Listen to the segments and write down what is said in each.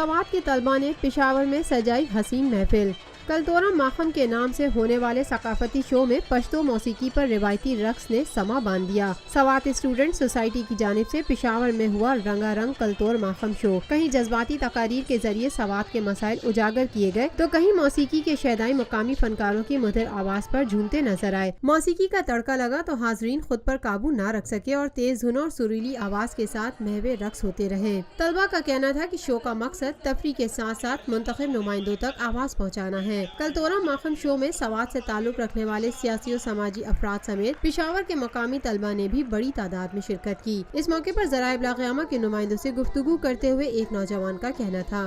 سوات کے طلبہ نے پشاور میں سجائی حسین محفل۔ کلتورا ماخم کے نام سے ہونے والے ثقافتی شو میں پشتو موسیقی پر روایتی رقص نے سما باندھ دیا۔ سوات اسٹوڈنٹ سوسائٹی کی جانب سے پشاور میں ہوا رنگا رنگ کلتور ماخم شو۔ کہیں جذباتی تقاریر کے ذریعے سوات کے مسائل اجاگر کیے گئے تو کہیں موسیقی کے شیدائی مقامی فنکاروں کی مدھر آواز پر جھومتے نظر آئے۔ موسیقی کا تڑکا لگا تو حاضرین خود پر قابو نہ رکھ سکے اور تیز دھن اور سریلی آواز کے ساتھ محو رقص ہوتے رہے۔ طلبہ کا کہنا تھا کہ شو کا مقصد تفریح کے ساتھ ساتھ منتخب نمائندوں تک آواز پہنچانا ہے۔ کلتورا ماخم شو میں سوات سے تعلق رکھنے والے سیاسی و سماجی افراد سمیت پشاور کے مقامی طلبہ نے بھی بڑی تعداد میں شرکت کی۔ اس موقع پر ذرائع ابلاغ عامہ کے نمائندوں سے گفتگو کرتے ہوئے ایک نوجوان کا کہنا تھا،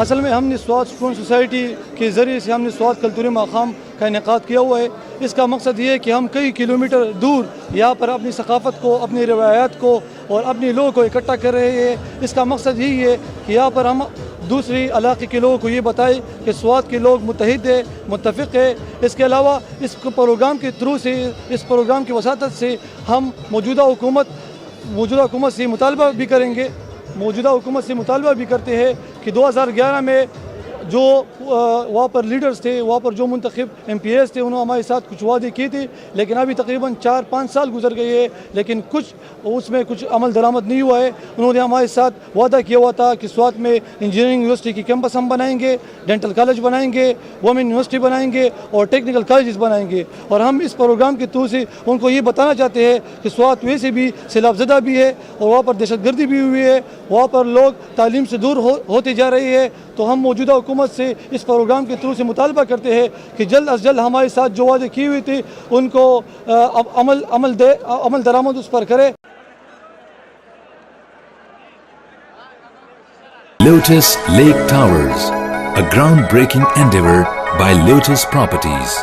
اصل میں ہم نے سوات اسٹوڈنٹ سوسائٹی کے ذریعے سے ہم نے سوات کلتوری مقام کا انعقاد کیا ہوا ہے۔ اس کا مقصد یہ ہے کہ ہم کئی کلومیٹر دور یہاں پر اپنی ثقافت کو، اپنی روایات کو اور اپنے لوگوں کو اکٹھا کر رہے ہیں۔ اس کا مقصد یہی ہے کہ یہاں پر ہم دوسری علاقے کے لوگوں کو یہ بتائیں کہ سوات کے لوگ متحد ہیں، متفق ہیں۔ اس کے علاوہ اس پروگرام کے تھرو سے، اس پروگرام کی وساطت سے ہم موجودہ حکومت سے مطالبہ بھی کریں گے، موجودہ حکومت سے مطالبہ بھی کرتے ہیں کہ 2011 میں جو وہاں پر لیڈرز تھے، وہاں پر جو منتخب ایم پی ایز تھے، انہوں نے ہمارے ساتھ کچھ وعدے کیے تھے، لیکن ابھی تقریباً 4-5 سال گزر گئے ہیں، لیکن اس میں کچھ عمل درآمد نہیں ہوا ہے۔ انہوں نے ہمارے ساتھ وعدہ کیا ہوا تھا کہ سوات میں انجینئرنگ یونیورسٹی کی کیمپس ہم بنائیں گے، ڈینٹل کالج بنائیں گے، وومن یونیورسٹی بنائیں گے اور ٹیکنیکل کالجز بنائیں گے۔ اور ہم اس پروگرام کے تھرو سے ان کو یہ بتانا چاہتے ہیں کہ سوات ویسے بھی سیلاب زدہ بھی ہے اور وہاں پر دہشت گردی بھی ہوئی ہے، وہاں پر لوگ تعلیم سے دور ہوتے جا رہے ہیں۔ تو ہم موجودہ حکومت سے اس پروگرام کے تھرو سے مطالبہ کرتے ہیں کہ جلد از جلد ہمارے ساتھ جو وعدے کیے ہوئے تھے ان کو عمل درآمد اس پر کرے۔ Lotus Lake Towers, a groundbreaking endeavor by Lotus Properties.